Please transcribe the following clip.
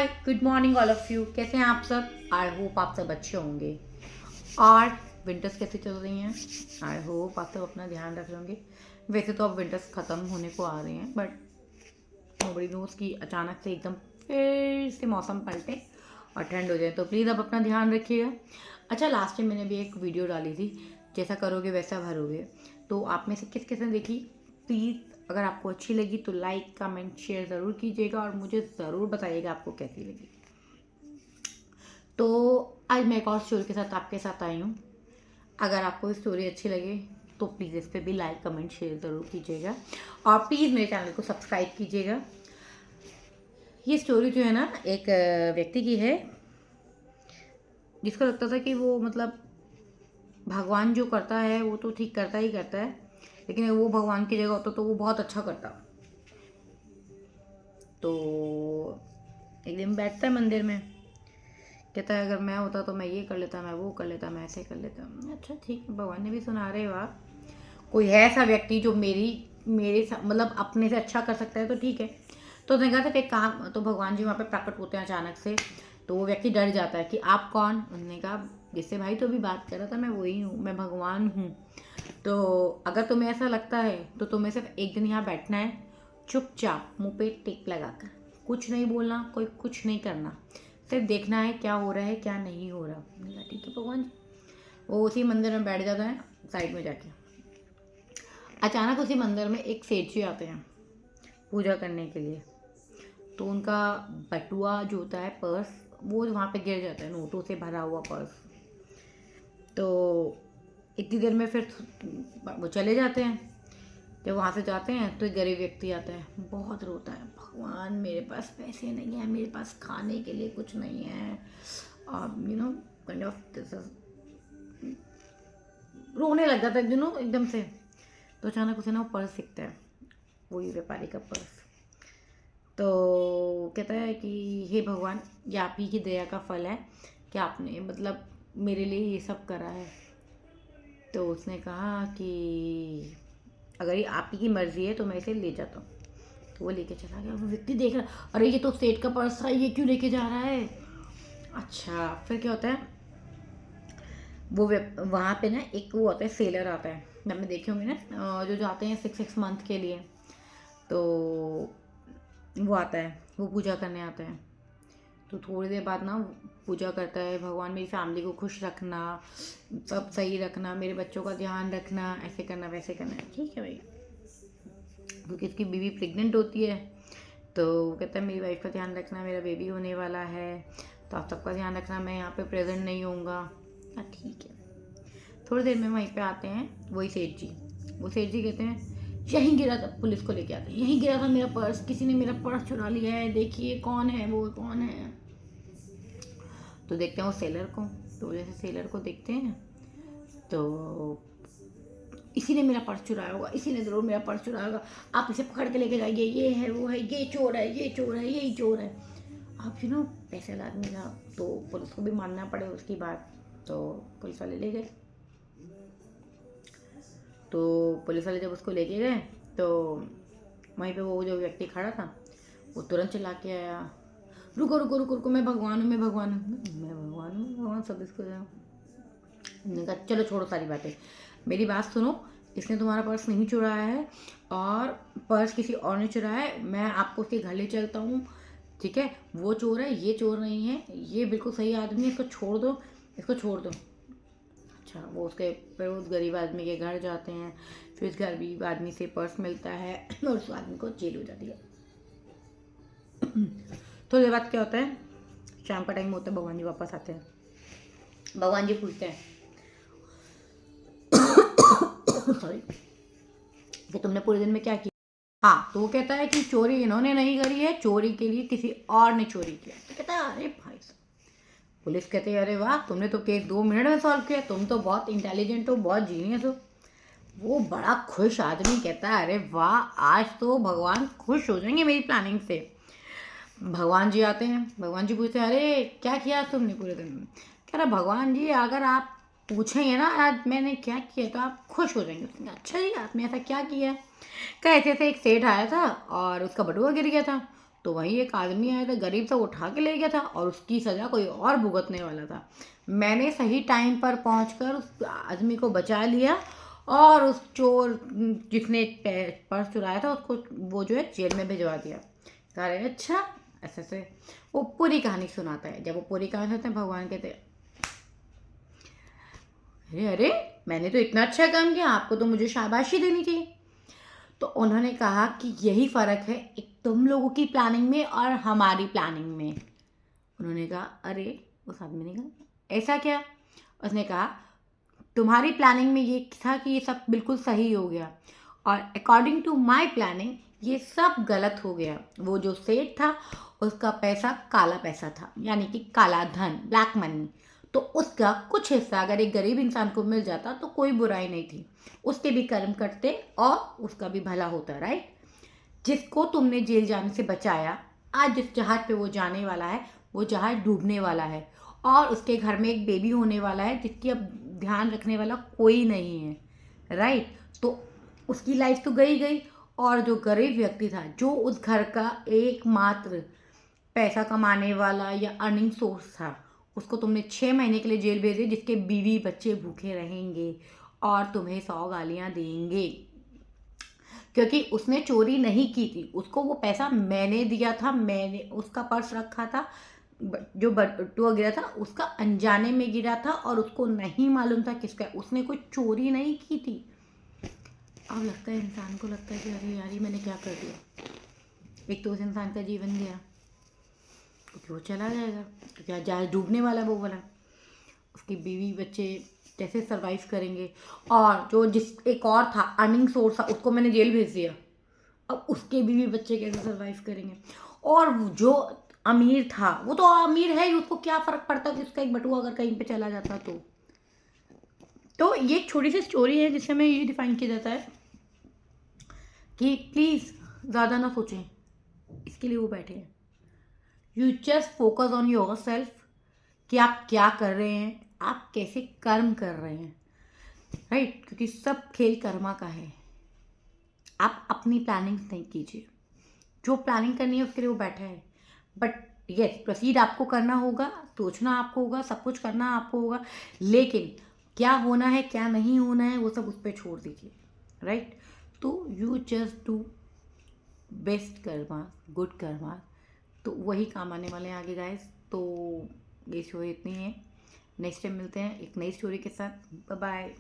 Hi good morning all of you. कैसे हैं आप सब? आई होप आप सब अच्छे होंगे। और विंटर्स कैसे चल रही हैं? आई होप आप सब अपना ध्यान रख रहे होंगे। वैसे तो अब विंटर्स ख़त्म होने को आ रहे हैं, बट नोबडी नोज़ कि अचानक से एकदम फिर से मौसम पलटे और ठंड हो जाए, तो प्लीज़ अब अपना ध्यान रखिएगा। अच्छा, लास्ट टाइम मैंने भी एक वीडियो डाली थी, जैसा करोगे वैसा भरोगे। तो आप में से किस किस ने देखी? प्लीज़ अगर आपको अच्छी लगी तो लाइक कमेंट शेयर ज़रूर कीजिएगा और मुझे ज़रूर बताइएगा आपको कैसी लगी। तो आज मैं एक और स्टोरी के साथ आपके साथ आई हूँ। अगर आपको स्टोरी अच्छी लगे तो प्लीज़ इस पर भी लाइक कमेंट शेयर ज़रूर कीजिएगा और प्लीज़ मेरे चैनल को सब्सक्राइब कीजिएगा। ये स्टोरी जो है ना, एक व्यक्ति की है जिसको लगता था कि वो मतलब भगवान जो करता है वो तो ठीक करता ही करता है, लेकिन वो भगवान की जगह होता तो वो बहुत अच्छा करता। तो एक दिन बैठता है मंदिर में, कहता है अगर मैं होता तो मैं ये कर लेता, मैं वो कर लेता, मैं ऐसे कर लेता। अच्छा ठीक है, भगवान ने भी सुना रहे वाह, कोई है ऐसा व्यक्ति जो मतलब अपने से अच्छा कर सकता है, तो ठीक है। तो उसने कहा था कि काम, तो भगवान जी वहाँ पे प्रकट होते हैं अचानक से। तो वो व्यक्ति डर जाता है कि आप कौन? उन्होंने कहा जिससे भाई तो अभी बात कर रहा था, मैं वही हूँ, मैं भगवान हूँ। तो अगर तुम्हें ऐसा लगता है तो तुम्हें सिर्फ एक दिन यहाँ बैठना है, चुपचाप मुंह पे टिक लगाकर, कुछ नहीं बोलना, कोई कुछ नहीं करना, सिर्फ देखना है क्या हो रहा है क्या नहीं हो रहा। मैंने कहा ठीक है भगवान जी। वो उसी मंदिर में बैठ जाता है साइड में जाके। अचानक उसी मंदिर में एक सेठ जी आते हैं पूजा करने के लिए। तो उनका बटुआ जो होता है, पर्स, वो वहाँ पे गिर जाता है, नोटों से भरा हुआ पर्स। तो इतनी देर में फिर वो चले जाते हैं। जब वहाँ से जाते हैं तो एक गरीब व्यक्ति आता है, बहुत रोता है, भगवान मेरे पास पैसे नहीं है, मेरे पास खाने के लिए कुछ नहीं है, काइंड ऑफ दिस रोने लग जाता है एकदम से। तो अचानक उसे ना वो पर्स दिखता है, वही व्यापारी का पर्स। तो कहता है कि हे भगवान, ये आप ही की दया का फल है कि आपने मतलब मेरे लिए ये सब करा है। तो उसने कहा कि अगर ये आप ही की मर्जी है तो मैं इसे ले जाता हूँ। तो वो लेके चला गया। वो व्यक्ति देख रहा, अरे ये तो सेठ का पर्स था, ये क्यों लेके जा रहा है? अच्छा, फिर क्या होता है, वो वहाँ पे ना एक वो आता है, सेलर आता है, आपने देखे होंगे ना, जो जाते हैं 6 मंथ के लिए। तो वो आता है, वो पूजा करने आता है। तो थोड़ी देर बाद ना पूजा करता है, भगवान मेरी फैमिली को खुश रखना, सब सही रखना, मेरे बच्चों का ध्यान रखना, ऐसे करना वैसे करना। ठीक है भाई, क्योंकि इसकी बीवी प्रेग्नेंट होती है। तो वो कहता है मेरी वाइफ का ध्यान रखना, मेरा बेबी होने वाला है, तो आप सबका ध्यान रखना, मैं यहाँ पे प्रेजेंट नहीं होऊंगा। ठीक है। थोड़ी देर में वहीं पे आते हैं वही सेठ जी। वो सेठ जी कहते हैं यहीं गिरा था, पुलिस को लेके आते हैं, यहीं गिरा था मेरा पर्स, किसी ने मेरा पर्स चुरा लिया है, देखिए कौन है, वो कौन है। तो देखते हैं वो सेलर को। तो जैसे सेलर को देखते हैं तो इसी ने मेरा पर्स चुराया होगा, इसी ने ज़रूर मेरा पर्स चुराया होगा, आप इसे पकड़ के लेके जाइए, ये है वो है, ये चोर है, ये चोर है, यही चोर है। आप पैसे वाला आदमी ना, तो पुलिस को भी मानना पड़े उसकी बात। तो पुलिस वाले ले गए। तो पुलिस वाले जब उसको लेके गए तो वहीं पे वो जो व्यक्ति खड़ा था वो तुरंत चिल्ला के आया, रुको रुको रुको रुको, मैं भगवान हूँ, मैं भगवान हूँ, मैं भगवान हूँ, भगवान सब इसको जाओ। मैंने कहा चलो छोड़ो सारी बातें, मेरी बात सुनो, इसने तुम्हारा पर्स नहीं चुराया है और पर्स किसी और ने चुराया है, मैं आपको उसके घर ले चलता हूँ, ठीक है? वो चोर है, ये चोर नहीं है, ये बिल्कुल सही आदमी है, इसको छोड़ दो, इसको छोड़ दो। अच्छा, वो उसके फिर उस गरीब आदमी के घर जाते हैं, फिर उस गरीब आदमी से पर्स मिलता है और उस आदमी को जेल हो जाती है। थोड़ी देर बाद क्या होता है, शाम का टाइम होता है, भगवान जी वापस आते हैं। भगवान जी पूछते हैं सॉरी, कि तुमने पूरे दिन में क्या किया? हाँ, तो वो कहता है कि चोरी इन्होंने नहीं करी है, चोरी के लिए किसी और ने चोरी किया। तो कहता है अरे भाई साहब। पुलिस कहते हैं अरे वाह, तुमने तो केस 2 मिनट में सॉल्व किया, तुम तो बहुत इंटेलिजेंट हो, बहुत जीनियस हो। वो बड़ा खुश आदमी कहता है अरे वाह, आज तो भगवान खुश हो जाएंगे मेरी प्लानिंग से। भगवान जी आते हैं, भगवान जी पूछते हैं अरे क्या किया तुमने पूरे दिन में? कह रहा भगवान जी अगर आप पूछेंगे ना आज मैंने क्या किया तो आप खुश हो जाएंगे। उसने कहा अच्छा जी, आपने ऐसा क्या किया है? कहा ऐसे ऐसे एक सेठ आया था और उसका बटुआ गिर गया था, तो वहीं एक आदमी आया था, गरीब सा, उठा के ले गया था और उसकी सज़ा कोई और भुगतने वाला था। मैंने सही टाइम पर पहुंचकर उस आदमी को बचा लिया और उस चोर जिसने पर्स चुराया था उसको वो जो है जेल में भिजवा दिया। कह रहे अच्छा ऐसे से वो पूरी कहानी सुनाता है। जब वो पूरी कहानी सुनाते हैं, भगवान कहते हैं अरे अरे मैंने तो इतना अच्छा काम किया, आपको तो मुझे शाबाशी देनी चाहिए। तो उन्होंने कहा कि यही फ़र्क है एक तुम लोगों की प्लानिंग में और हमारी प्लानिंग में। उन्होंने कहा अरे, उस आदमी ने कहा ऐसा क्या? उसने कहा तुम्हारी प्लानिंग में ये था कि ये सब बिल्कुल सही हो गया और अकॉर्डिंग टू माय प्लानिंग ये सब गलत हो गया। वो जो सेठ था उसका पैसा काला पैसा था, यानी कि काला धन, ब्लैक मनी। तो उसका कुछ हिस्सा अगर एक गरीब इंसान को मिल जाता तो कोई बुराई नहीं थी, उसके भी कर्म कटते और उसका भी भला होता, राइट। जिसको तुमने जेल जाने से बचाया, आज जिस जहाज पे वो जाने वाला है वो जहाज डूबने वाला है और उसके घर में एक बेबी होने वाला है जिसकी अब ध्यान रखने वाला कोई नहीं है, राइट। तो उसकी लाइफ तो गई गई और जो गरीब व्यक्ति था, जो उस घर का एकमात्र पैसा कमाने वाला या अर्निंग सोर्स था, उसको तुमने 6 महीने के लिए जेल भेज दिया, जिसके बीवी बच्चे भूखे रहेंगे और तुम्हें 100 गालियां देंगे क्योंकि उसने चोरी नहीं की थी। उसको वो पैसा मैंने दिया था, मैंने उसका पर्स रखा था, जो बटुआ गिरा था उसका अनजाने में गिरा था और उसको नहीं मालूम था किसका, उसने कोई चोरी नहीं की थी। अब लगता है इंसान को लगता है कि अरे यार ये मैंने क्या कर दिया। एक तो उस इंसान का जीवन गया क्योंकि वो चला जाएगा, क्योंकि जहाज डूबने वाला वो वाला, उसकी बीवी बच्चे कैसे सरवाइव करेंगे। और जो जिस एक और था अर्निंग सोर्स था उसको मैंने जेल भेज दिया, अब उसके बीवी बच्चे कैसे सरवाइव करेंगे। और जो अमीर था वो तो अमीर है ही, उसको क्या फ़र्क पड़ता कि उसका एक बटुआ अगर कहीं पे चला जाता तो ये एक छोटी सी स्टोरी है जिससे हमें ये डिफाइन किया जाता है कि प्लीज़ ज़्यादा ना सोचें, इसके लिए वो बैठे हैं। You just focus on your self कि आप क्या कर रहे हैं, आप कैसे कर्म कर रहे हैं, राइट। क्योंकि सब खेल कर्मा का है। आप अपनी प्लानिंग नहीं कीजिए, जो प्लानिंग करनी है उसके लिए वो बैठा है। बट यस, प्रोसीड आपको करना होगा, सोचना आपको होगा, सब कुछ करना आपको होगा, लेकिन क्या होना है क्या नहीं होना है वो सब उस पर छोड़ दीजिए, राइट। तो you just do best Karma, good Karma, तो वही काम आने वाले हैं आगे गाइस। तो ये शो इतनी है, नेक्स्ट टाइम मिलते हैं एक नई स्टोरी के साथ। Bye bye.